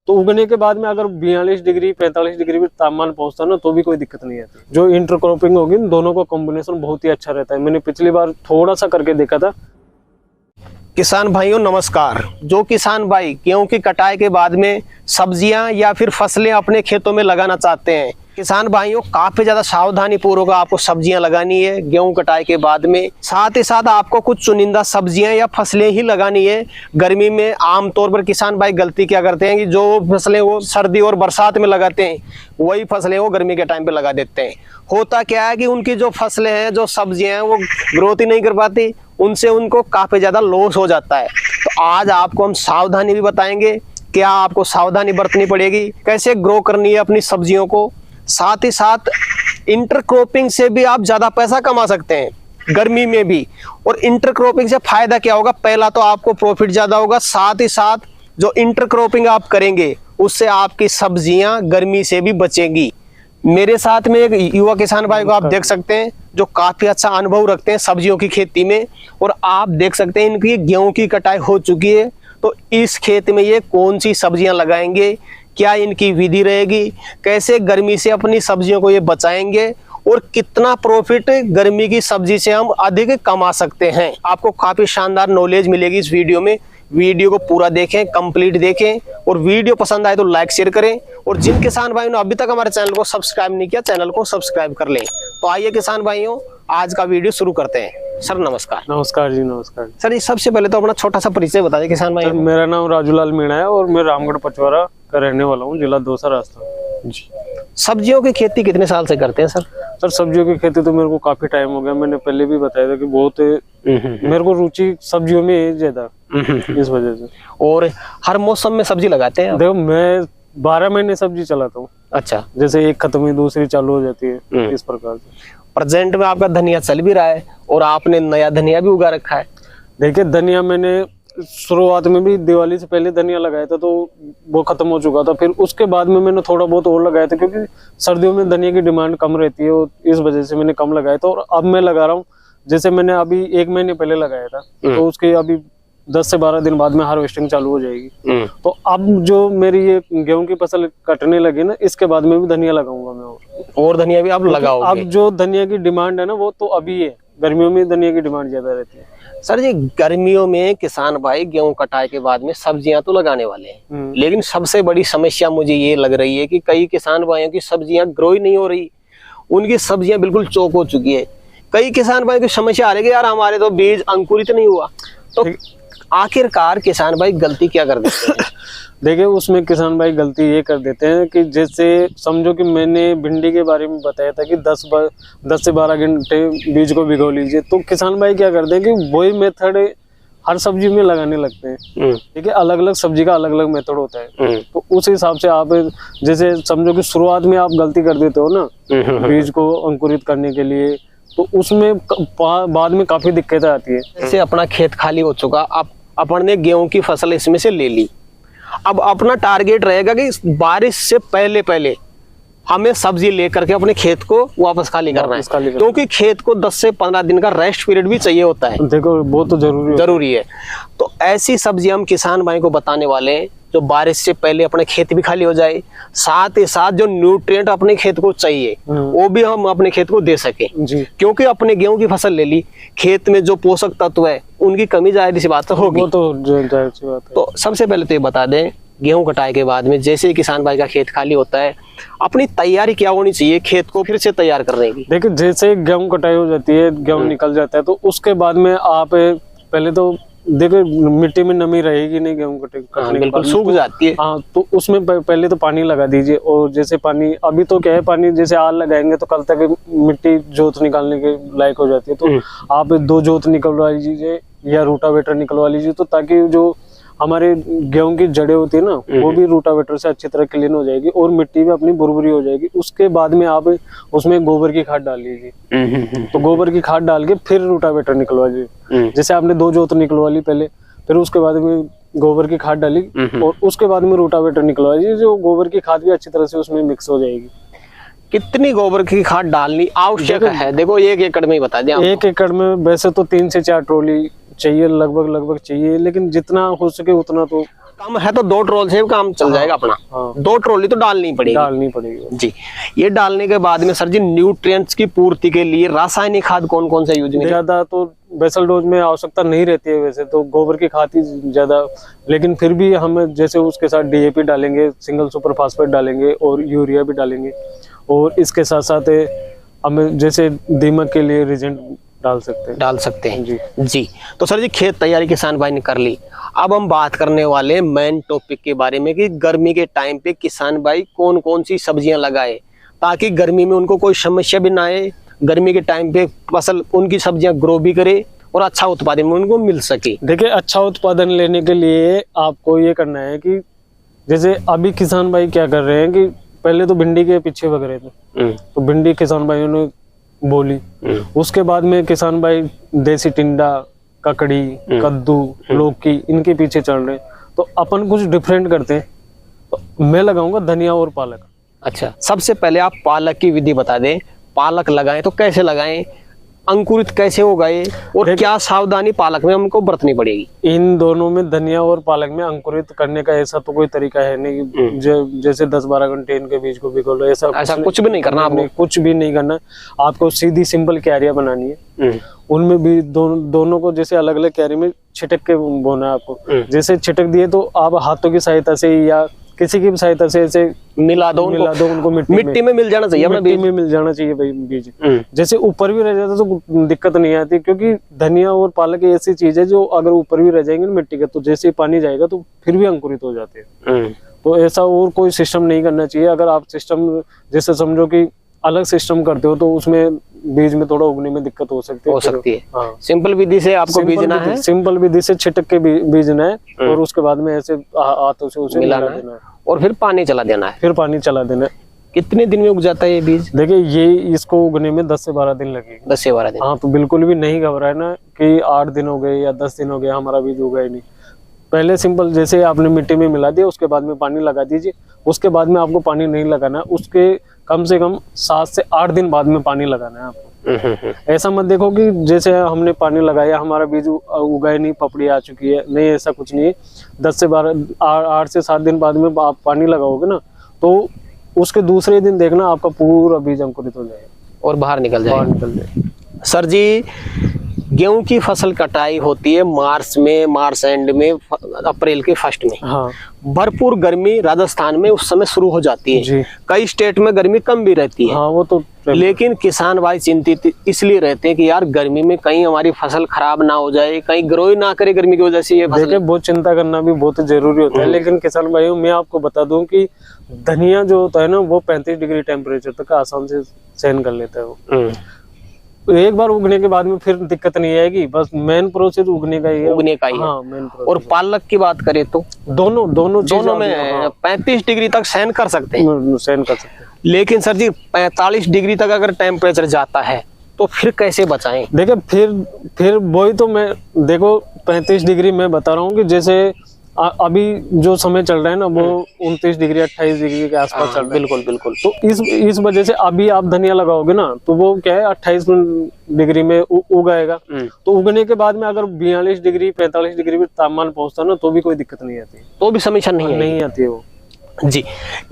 तो उगने के बाद में अगर 42 डिग्री 45 डिग्री भी तापमान पहुंचता है ना तो भी कोई दिक्कत नहीं आती। जो इंटरक्रॉपिंग होगी दोनों का कॉम्बिनेशन बहुत ही अच्छा रहता है। मैंने पिछली बार थोड़ा सा करके देखा था। किसान भाइयों नमस्कार। जो किसान भाई गेहूं की कटाई के बाद में सब्जियां या फिर फसलें अपने खेतों में लगाना चाहते हैं, किसान भाइयों काफी ज्यादा सावधानी पूर्वक आपको सब्जियां लगानी है गेहूं कटाई के बाद में। साथ ही साथ आपको कुछ चुनिंदा सब्जियां या फसलें ही लगानी है। गर्मी में आमतौर पर किसान भाई गलती क्या करते हैं कि जो फसलें वो सर्दी और बरसात में लगाते हैं वही फसलें वो गर्मी के टाइम पे लगा देते हैं। होता क्या है कि उनकी जो फसलें हैं जो सब्जियां हैं वो ग्रोथ ही नहीं कर पाती, उनसे उनको काफी ज्यादा लॉस हो जाता है। तो आज आपको हम सावधानी भी बताएंगे, क्या आपको सावधानी बरतनी पड़ेगी, कैसे ग्रो करनी है अपनी सब्जियों को। साथ ही साथ इंटरक्रॉपिंग से भी आप ज्यादा पैसा कमा सकते हैं गर्मी में भी। और इंटरक्रॉपिंग से फायदा क्या होगा, पहला तो आपको प्रॉफिट ज्यादा होगा, साथ ही साथ जो इंटरक्रॉपिंग आप करेंगे उससे आपकी सब्जियां गर्मी से भी बचेंगी। मेरे साथ में एक युवा किसान भाई को आप देख सकते हैं जो काफी अच्छा अनुभव रखते हैं सब्जियों की खेती में। और आप देख सकते हैं इनकी गेहूं की कटाई हो चुकी है, तो इस खेत में ये कौन सी सब्जियां लगाएंगे, क्या इनकी विधि रहेगी, कैसे गर्मी से अपनी सब्जियों को ये बचाएंगे और कितना प्रॉफिट गर्मी की सब्जी से हम अधिक कमा सकते हैं। आपको काफी शानदार नॉलेज मिलेगी इस वीडियो में। वीडियो को पूरा देखें, कंप्लीट देखें और वीडियो पसंद आए तो लाइक शेयर करें। और जिन किसान भाइयों ने अभी तक हमारे चैनल को सब्सक्राइब नहीं किया, चैनल को सब्सक्राइब कर लें। तो आइए किसान भाइयों आज का वीडियो शुरू करते हैं। सर नमस्कार। नमस्कार जी, नमस्कार सर। ये सबसे पहले तो अपना छोटा सा परिचय बता दें किसान भाई। मेरा नाम राजूलाल मीणा है और मैं रामगढ़ पचवारा का रहने वाला हूँ, जिला दौसा राजस्थान जी। सब्जियों की खेती कितने साल से करते हैं सर? सर सब्जियों की खेती तो मेरे को काफी टाइम हो गया। मैंने पहले भी बताया था कि बहुत मेरे को रुचि सब्जियों में है ज्यादा, इस वजह से। और हर मौसम में सब्जी लगाते हैं? देखो मैं 12 महीने सब्जी चलाता हूँ। अच्छा। जैसे एक खत्म हुई दूसरी चालू हो जाती है, इस प्रकार से। प्रेजेंट में आपका धनिया चल भी रहा है और आपने नया धनिया भी उगा रखा है। देखिए धनिया मैंने शुरुआत में भी दिवाली से पहले धनिया लगाया था तो वो खत्म हो चुका था। फिर उसके बाद में मैंने थोड़ा बहुत और लगाया था क्योंकि सर्दियों में धनिया की डिमांड कम रहती है और इस वजह से मैंने कम लगाया था। और अब मैं लगा रहा हूँ, जैसे मैंने अभी 1 महीने पहले लगाया था तो उसके अभी 10 से 12 दिन बाद में हार्वेस्टिंग चालू हो जाएगी। तो अब जो मेरी ये गेहूं की फसल कटने लगी ना, इसके बाद में भी धनिया लगाऊंगा मैं। और धनिया भी आप लगाओगे? अब जो धनिया की डिमांड है ना वो तो अभी है, गर्मियों में धनिया की डिमांड ज्यादा रहती है। सर जी गर्मियों में किसान भाई गेहूं कटाई के बाद में सब्जियां तो लगाने वाले हैं, लेकिन सबसे बड़ी समस्या मुझे ये लग रही है कि कई किसान भाइयों की सब्जियां ग्रो ही नहीं हो रही, उनकी सब्जियां बिल्कुल चौक हो चुकी है। कई किसान भाई की समस्या आ रही है कि यार हमारे तो बीज अंकुरित नहीं हुआ। तो आखिरकार किसान भाई गलती क्या कर देते हैं? देखिए उसमें किसान भाई गलती ये कर देते हैं कि जैसे समझो कि मैंने भिंडी के बारे में बताया था कि 10 से 12 घंटे बीज को भिगो लीजिए। तो किसान भाई क्या करते हैं कि वही मेथड हर सब्जी में लगाने लगते हैं। ठीक है, अलग अलग सब्जी का अलग अलग मेथड होता है। तो उस हिसाब से आप जैसे समझो कि शुरुआत में आप गलती कर देते हो ना बीज को अंकुरित करने के लिए, तो उसमें बाद में काफी दिक्कतें आती है। जैसे अपना खेत खाली हो चुका, अब अपन ने गेहूं की फसल इसमें से ले ली, अब अपना टारगेट रहेगा कि बारिश से पहले पहले हमें सब्जी लेकर के अपने खेत को वापस खाली करना है, क्योंकि खेत को 10 से 15 दिन का रेस्ट पीरियड भी चाहिए होता है। देखो वो तो जरूरी है। तो ऐसी सब्जी हम किसान भाई को बताने वाले हैं जो बारिश से पहले अपने खेत भी खाली हो जाए, साथ ही साथ जो न्यूट्रिएंट अपने खेत को चाहिए वो भी हम अपने खेत को दे सके। क्योंकि अपने गेहूं की फसल ले ली, खेत में जो पोषक तत्व है उनकी कमी जाहिर सी बात होगी। वो तो जाहिर सी बात है। तो सबसे पहले तो ये बता दें गेहूं कटाई के बाद में जैसे किसान भाई का खेत खाली होता है अपनी तैयारी क्या होनी चाहिए खेत को फिर से तैयार करने की? देखिए जैसे गेहूं कटाई हो जाती है, गेहूं निकल जाता है, तो उसके बाद में आप पहले तो देखो मिट्टी में नमी रहेगी नहीं, गेहूं कटने बिल्कुल सूख जाती है। हाँ, तो उसमें पहले तो पानी लगा दीजिए। और जैसे पानी अभी तो क्या है, पानी जैसे आल लगाएंगे तो कल तक मिट्टी जोत निकालने के लायक हो जाती है। तो आप 2 जोत निकलवा लीजिए या रूटावेटर निकलवा लीजिए, तो ताकि जो हमारे गेहूं की जड़ें होती है ना वो भी रूटावेटर से अच्छी तरह क्लीन हो जाएगी और मिट्टी भी अपनी भुरभुरी हो जाएगी। उसके बाद में आप उसमें गोबर की खाद डाल लीजिए। तो गोबर की खाद डाल के फिर रूटावेटर निकलवा लीजिए। जैसे आपने 2 जोत निकलवा ली पहले, फिर उसके बाद में गोबर की खाद डाली और उसके बाद में रूटावेटर निकलवा लीजिए, जो गोबर की खाद भी अच्छी तरह से उसमें मिक्स हो जाएगी। कितनी गोबर की खाद डालनी आवश्यक है? देखो 1 एकड़ में ही बता दें। 1 एकड़ में वैसे तो 3 से 4 ट्रॉली चाहिए, लगभग चाहिए, लेकिन जितना हो सके उतना तो कम है तो 2 ट्रॉल से काम चल जाएगा अपना। हाँ। 2 ट्रॉली तो डालनी पड़ेगी जी। ये डालने के बाद में सर जी न्यूट्रिएंट्स की पूर्ति के लिए रासायनिक खाद कौन कौन सा यूज में? ज्यादा तो बेसल डोज में आवश्यकता नहीं रहती है, वैसे तो गोबर की खाद ही ज्यादा, लेकिन फिर भी हम जैसे उसके साथ DAP डालेंगे, सिंगल सुपर फास्फेट डालेंगे और यूरिया भी डालेंगे, और इसके साथ साथ हम जैसे दीमक के लिए रिजेंट डाल सकते हैं जी। तो सर जी खेत तैयारी किसान भाई ने कर ली। अब हम बात करने वाले मेन टॉपिक के बारे में कि गर्मी के टाइम पे किसान भाई कौन कौन सी सब्जियां लगाए ताकि गर्मी में उनको कोई समस्या भी ना आए, गर्मी के टाइम पे फसल उनकी सब्जियां ग्रो भी करे और अच्छा उत्पादन में उनको मिल सके। देखिए, अच्छा उत्पादन लेने के लिए आपको ये करना है कि जैसे अभी किसान भाई क्या कर रहे हैं कि पहले तो भिंडी के पीछे भग रहे थे, तो भिंडी किसान भाइयों ने बोली, उसके बाद में किसान भाई देसी टिंडा, ककड़ी, कद्दू, लौकी इनके पीछे चल रहे हैं। तो अपन कुछ डिफरेंट करते हैं, तो मैं लगाऊंगा धनिया और पालक। अच्छा, सबसे पहले आप पालक की विधि बता दें। पालक लगाएं तो कैसे लगाएं, अंकुरित कैसे उगाए और क्या सावधानी पालक में हमको बरतनी पड़ेगी? इन दोनों में, धनिया और पालक में अंकुरित करने का ऐसा तो कोई तरीका है नहीं, जैसे 10-12 घंटे इनके बीज को भिगो लो, ऐसा कुछ भी नहीं करना आपने। कुछ भी नहीं करना, आपको सीधी सिंपल क्यारियां बनानी है। उनमें भी दोनों को जैसे अलग अलग क्यारी में छिटक के बोना है आपको। जैसे छिटक दिए तो आप हाथों की सहायता से या किसी की भी सहायता से ऐसे मिला दो उनको मिट्टी में मिल जाना चाहिए, मिट्टी में मिल जाना चाहिए भाई बीज। जैसे ऊपर भी रह जाता तो दिक्कत नहीं आती, क्योंकि धनिया और पालक ऐसी चीज है जो अगर ऊपर भी रह जाएंगे मिट्टी के, तो जैसे पानी जाएगा तो फिर भी अंकुरित हो जाते हैं। तो ऐसा और कोई सिस्टम नहीं करना चाहिए। अगर आप सिस्टम जैसे समझो कि अलग सिस्टम करते हो तो उसमें बीज में थोड़ा उगने में दिक्कत हो सकती है। हाँ। सिंपल विधि से आपको बीजना है, सिंपल विधि से छिटक के बीजना है और उसके बाद में ऐसे हाथों से उसे मिला देना है और फिर पानी चला देना है। कितने दिन में उग जाता है ये बीज? देखिए, ये इसको उगने में 10 से 12 दिन लगेगा। 10 से 12 दिन? हाँ, तो बिल्कुल भी नहीं घबराना कि 8 दिन हो गए या 10 दिन हो गए हमारा बीज उगा ही नहीं। पहले सिंपल जैसे आपने मिट्टी में मिला दिया, उसके बाद में पानी लगा दीजिए। उसके बाद में आपको पानी नहीं लगाना, उसके कम से कम 7 से 8 दिन बाद में पानी लगाना है आपको। ऐसा मत देखो कि जैसे हमने पानी लगाया हमारा बीज उगा ही नहीं, पपड़ी आ चुकी है, नहीं, ऐसा कुछ नहीं है। 8 से 7 दिन बाद में आप पानी लगाओगे ना, तो उसके दूसरे दिन देखना आपका पूरा बीज अंकुरित हो जाएगा और बाहर निकल जाएगा। सर जी, गेहूं की फसल कटाई होती है मार्च एंड में, अप्रैल के फर्स्ट में। हाँ। भरपूर गर्मी राजस्थान में उस समय शुरू हो जाती है जी। कई स्टेट में गर्मी कम भी रहती है। हाँ, वो तो। लेकिन किसान भाई चिंतित इसलिए रहते हैं कि यार गर्मी में कहीं हमारी फसल खराब ना हो जाए, कहीं ग्रो ही ना करे गर्मी की वजह से। ये देखिए, बहुत चिंता करना भी बहुत जरूरी होता है, लेकिन किसान भाइयों मैं आपको बता दूं कि धनिया जो होता है ना, वो 35 डिग्री टेम्परेचर तक आसान से सहन कर लेता है वो। एक बार उगने के बाद में फिर दिक्कत नहीं आएगी, बस मेन प्रोसेस उगने का ही है। हाँ, मेन प्रोसेस। और पालक की बात करें तो दोनों में 35 डिग्री तक सहन कर सकते हैं। लेकिन सर जी 45 डिग्री तक अगर टेम्परेचर जाता है तो फिर कैसे बचाएं? देखिए, फिर वही तो मैं देखो 35 डिग्री मैं बता रहा हूँ कि जैसे अभी जो समय चल रहा है ना, वो 29 डिग्री 28 डिग्री के आसपास चल रहा है। बिल्कुल। तो इस वजह से अभी आप धनिया लगाओगे ना, तो वो क्या है 28 डिग्री में उगाएगा। तो उगने के बाद में अगर 42 डिग्री 45 डिग्री भी तापमान पहुंचता ना, तो भी कोई दिक्कत नहीं आती, तो भी समस्या नहीं आती है वो जी।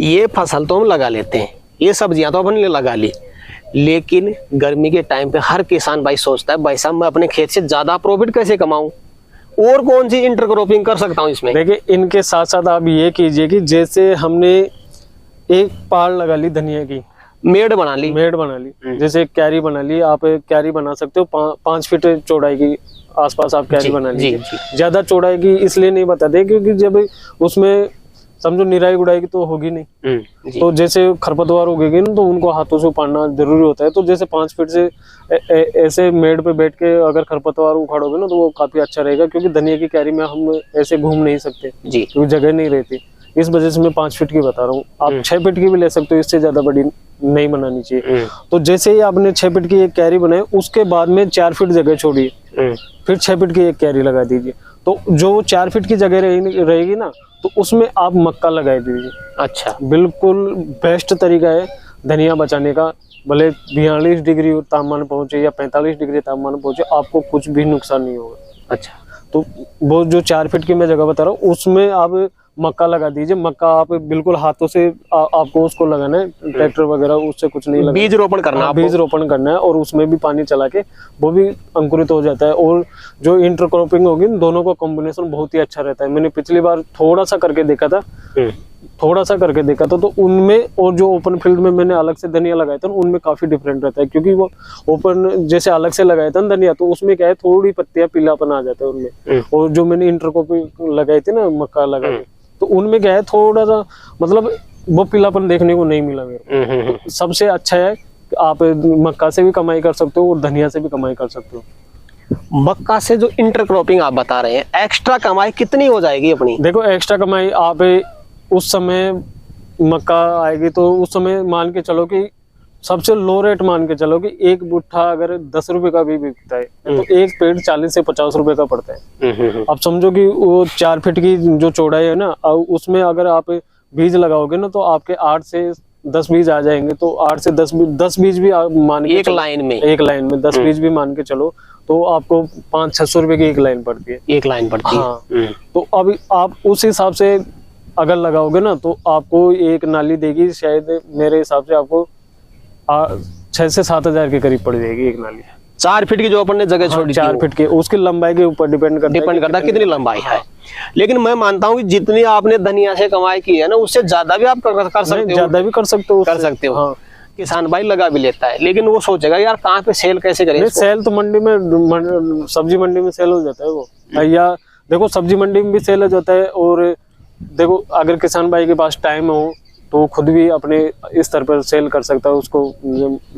ये फसल तो हम लगा लेते हैं, ये सब्जियां तो अपन ने लगा ली, लेकिन गर्मी के टाइम पे हर किसान भाई सोचता है भाई साहब मैं अपने खेत से ज्यादा प्रॉफिट कैसे कमाऊं, और कौन सी इंटरक्रॉपिंग कर सकता हूं इसमें? देखिए, इनके साथ साथ आप ये कीजिए कि जैसे हमने एक पार लगा ली धनिया की, मेड़ बना ली, जैसे क्यारी बना ली, आप क्यारी बना सकते हो 5 फीट चौड़ाई की आसपास आप क्यारी बना लीजिए। ज्यादा चौड़ाई की इसलिए नहीं बताते क्योंकि जब उसमें समझो निराई गुड़ाई की तो होगी नहीं, तो जैसे खरपतवार उगेगी ना, तो उनको हाथों से उपाड़ना जरूरी होता है। तो जैसे 5 फीट से ऐसे मेड़ पे बैठ के अगर खरपतवार उखाड़ोगे ना, तो वो काफी अच्छा रहेगा, क्योंकि धनिया की क्यारी में हम ऐसे घूम नहीं सकते जी, क्योंकि जगह नहीं रहती। इस वजह से मैं 5 फीट की बता रहा हूँ। आप 6 फीट की भी ले सकते हो, इससे ज्यादा बड़ी नहीं बनानी चाहिए। तो जैसे ही आपने 6 फीट की एक क्यारी बनाई, उसके बाद में 4 फीट जगह छोड़िए, फिर 6 फीट की एक क्यारी लगा दीजिए। तो जो 4 फीट की जगह रहेगी ना, तो उसमें आप मक्का लगा दीजिए। अच्छा, बिल्कुल बेस्ट तरीका है धनिया बचाने का। भले 42 डिग्री तापमान पहुंचे या 45 डिग्री तापमान पहुंचे, आपको कुछ भी नुकसान नहीं होगा। अच्छा, तो वो जो 4 फीट की मैं जगह बता रहा हूँ उसमें आप मक्का लगा दीजिए। मक्का आप बिल्कुल हाथों से आपको उसको लगाना है, ट्रैक्टर वगैरह उससे कुछ नहीं लगाना। बीज रोपण करना है, बीज रोपण करना है और उसमें भी पानी चला के वो भी अंकुरित हो जाता है। और जो इंटरक्रॉपिंग होगी दोनों का कॉम्बिनेशन बहुत ही अच्छा रहता है। मैंने पिछली बार थोड़ा सा करके देखा था तो उनमें और जो ओपन फील्ड में मैंने अलग से धनिया लगाया था उनमें काफी डिफरेंट रहता है, क्योंकि वो ओपन जैसे अलग से लगाया था धनिया तो उसमें क्या है थोड़ी पत्तियां पीलापन आ जाता है उनमें। और जो मैंने इंटरक्रॉपिंग लगाई थी ना मक्का लगा के तो उनमें क्या है थोड़ा सा मतलब वो पीलापन देखने को नहीं मिला मेरे को। तो सबसे अच्छा है कि आप मक्का से भी कमाई कर सकते हो और धनिया से भी कमाई कर सकते हो। मक्का से जो इंटरक्रॉपिंग आप बता रहे हैं, एक्स्ट्रा कमाई कितनी हो जाएगी अपनी? देखो एक्स्ट्रा कमाई आप उस समय मक्का आएगी तो उस समय मान के चलो कि सबसे लो रेट मान के चलो कि एक बुट्ठा अगर 10 रुपए का भी बिकता है तो एक पेड़ 40 से 50 रुपए का पड़ता है। अब समझो कि वो 4 फीट की जो चौड़ाई है ना, उसमें अगर आप बीज लगाओगे ना तो आपके 8 से 10 बीज आ जाएंगे। तो 8 से 10 बीज भी आप मान के एक लाइन में 10 बीज भी मान के चलो तो आपको 500-600 रुपए की एक लाइन पड़ती है। एक लाइन पड़ती है। हाँ। तो अब आप उस हिसाब से अगर लगाओगे ना तो आपको एक नाली देगी शायद मेरे हिसाब से आपको 6 से 7 हजार के करीब पड़ जाएगी एक नाली। 4 फीट की जो अपन ने जगह छोड़ी 4 फीट की, उसकी लंबाई के ऊपर डिपेंड करता है कितनी लंबाई है। लेकिन मैं मानता हूँ कि जितनी आपने धनिया से कमाई की है ना उससे ज्यादा भी आप कर सकते हो। ज्यादा भी कर सकते हो। हाँ। किसान भाई लगा भी लेता है लेकिन वो सोचेगा यार कहाँ पे सेल कैसे करें। सेल तो मंडी में, सब्जी मंडी में सेल हो जाता है वो, या देखो सब्जी मंडी में भी सेल हो जाता है। और देखो अगर किसान भाई के पास टाइम हो तो खुद भी अपने स्तर पर सेल कर सकता है उसको,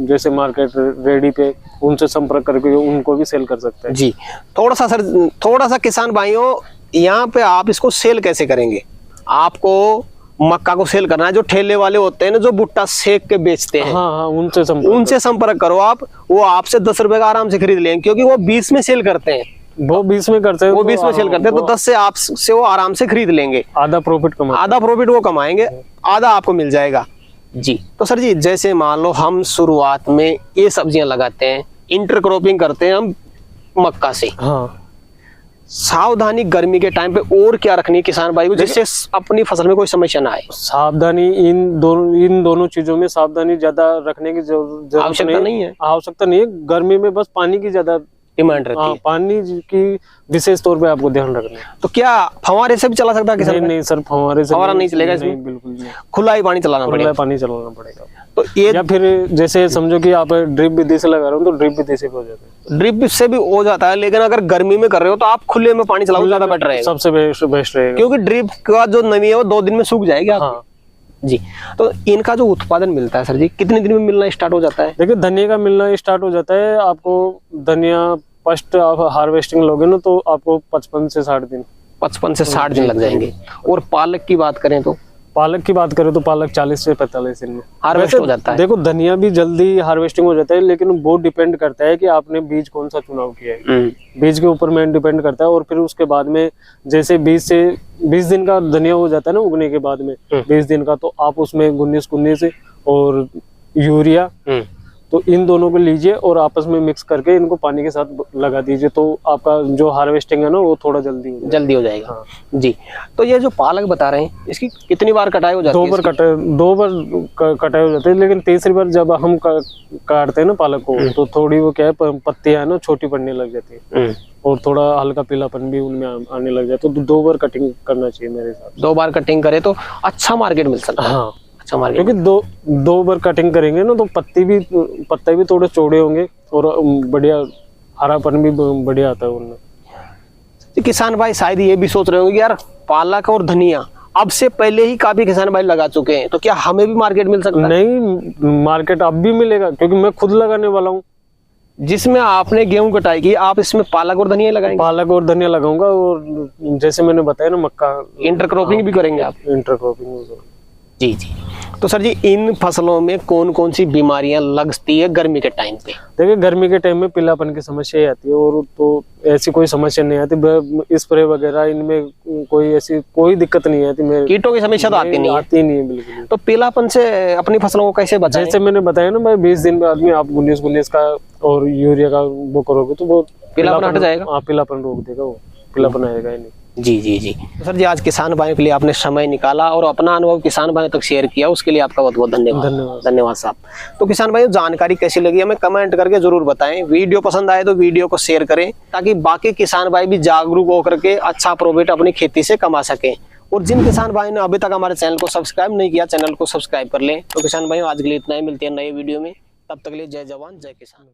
जैसे मार्केट रेडी पे उनसे संपर्क करके उनको भी सेल कर सकता है। जी थोड़ा सा किसान भाइयों यहाँ पे आप इसको सेल कैसे करेंगे? आपको मक्का को सेल करना है, जो ठेले वाले होते हैं ना जो भुट्टा सेक के बेचते हैं, हाँ, उनसे संपर्क करो आप। वो आपसे 10 रुपए का आराम से खरीद लेंगे क्योंकि वो 20 में सेल करते हैं। वो 20 में करते हैं, वो 20 में सेल करते हैं तो 10 से आपसे वो आराम से खरीद लेंगे। आधा प्रॉफिट वो कमाएंगे, आधा आपको मिल जाएगा। जी तो सर जी जैसे मान लो हम शुरुआत में ये सब्जियां लगाते हैं, इंटरक्रॉपिंग करते हैं हम मक्का से। हाँ। सावधानी गर्मी के टाइम पे और क्या रखनी है किसान भाई को जिससे अपनी फसल में कोई समस्या ना आए? सावधानी इन दोनों चीजों में सावधानी ज्यादा रखने की आवश्यकता नहीं है। गर्मी में बस पानी की ज्यादा डिमांड रहती है। पानी की विशेष तौर पे आपको ध्यान रखना है। तो क्या फवारे से भी चला सकता है किसान? नहीं सर, फवारा नहीं चलेगा इसमें, बिल्कुल नहीं। खुला ही पानी चलाना पड़ेगा। तो ये या फिर जैसे समझो कि आप ड्रिप विधि से लगा रहे हो तो ड्रिप विधि से भी हो जाता है। ड्रिप से भी हो जाता है लेकिन अगर गर्मी में कर रहे हो तो आप खुले में पानी चलाओ, ज्यादा बेटर रहेगा, सबसे बेस्ट रहेगा। क्योंकि ड्रिप का जो नमी है वो 2 दिन में सूख जाएगी। हाँ। जी तो इनका जो उत्पादन मिलता है सर जी कितने दिन में मिलना स्टार्ट हो जाता है? देखिए धनिया का मिलना स्टार्ट हो जाता है आपको, धनिया फर्स्ट आप हार्वेस्टिंग लोगे ना तो आपको 55 से 60 दिन लग जाएंगे। और पालक की बात करें तो पालक 40 से 45 दिन में हार्वेस्ट हो जाता है। देखो धनिया भी जल्दी हार्वेस्टिंग हो जाता है लेकिन वो डिपेंड करता है कि आपने बीज कौन सा चुनाव किया है, बीज के ऊपर में डिपेंड करता है। और फिर उसके बाद में जैसे 20 दिन का धनिया हो जाता है ना उगने के बाद में 20 दिन का, तो आप उसमें 19 और यूरिया तो इन दोनों को लीजिए और आपस में मिक्स करके इनको पानी के साथ लगा दीजिए तो आपका जो हार्वेस्टिंग है ना वो थोड़ा जल्दी हो जाएगा। हाँ। जी तो ये जो पालक बता रहे हैं इसकी कितनी बार कटाई हो जाती है? 2 बार कटाई हो जाती है लेकिन तीसरी बार जब हम काटते हैं ना पालक को तो थोड़ी वो क्या है पत्तियां है ना छोटी पड़ने लग जाती है और थोड़ा हल्का पीलापन भी उनमें आने लग जाता है। तो 2 बार कटिंग करना चाहिए मेरे हिसाब से। 2 बार कटिंग करे तो अच्छा मार्केट मिल सकता है। हाँ क्योंकि दो बार कटिंग करेंगे ना तो पत्ते भी थोड़े चौड़े होंगे और बढ़िया हरापन भी बढ़िया आता है उनमें। किसान भाई शायद ये भी सोच रहे होंगे कि यार पालक और धनिया अब से पहले ही काफी किसान भाई लगा चुके हैं तो क्या हमें भी मार्केट मिल सकता है? नहीं, मार्केट अब भी मिलेगा क्योंकि मैं खुद लगाने वाला हूँ। जिसमें आपने गेहूं कटाई की आप इसमें पालक और धनिया लगाएंगे? पालक और धनिया लगाऊंगा और जैसे मैंने बताया ना मक्का इंटरक्रॉपिंग भी करेंगे आप? इंटरक्रॉपिंग। जी तो सर जी इन फसलों में कौन कौन सी बीमारियां लगती है गर्मी के टाइम पे? देखिए गर्मी के टाइम में पीलापन की समस्या ही आती है और तो ऐसी कोई समस्या नहीं आती, स्प्रे वगैरह इनमें कोई दिक्कत नहीं आती। कीटों की समस्या तो आती नहीं है बिल्कुल। तो पीलापन से अपनी फसलों को कैसे बचाएं? जैसे मैंने बताया ना भाई 20 दिन बाद में आप 19 का और यूरिया का वो करोगे तो वो पीलापन हट जाएगा। पीलापन रोक देगा वो फिर अपनाएगा ही नहीं। जी जी जी। तो सर जी, आज किसान भाइयों के लिए आपने समय निकाला और अपना अनुभव किसान भाइयों तक शेयर किया, उसके लिए आपका बहुत बहुत धन्यवाद। धन्यवाद साहब। तो किसान भाइयों, जानकारी कैसी लगी हमें कमेंट करके जरूर बताएं। वीडियो पसंद आए तो वीडियो को शेयर करें, ताकि बाकी किसान भाई भी जागरूक होकर के अच्छा प्रॉफिट अपनी खेती से कमा सकें। और जिन किसान भाई ने अभी तक हमारे चैनल को सब्सक्राइब नहीं किया, चैनल को सब्सक्राइब कर लें। तो किसान भाइयों, आज के लिए इतना ही, मिलते हैं नए वीडियो में, तब तक के लिए जय जवान जय किसान।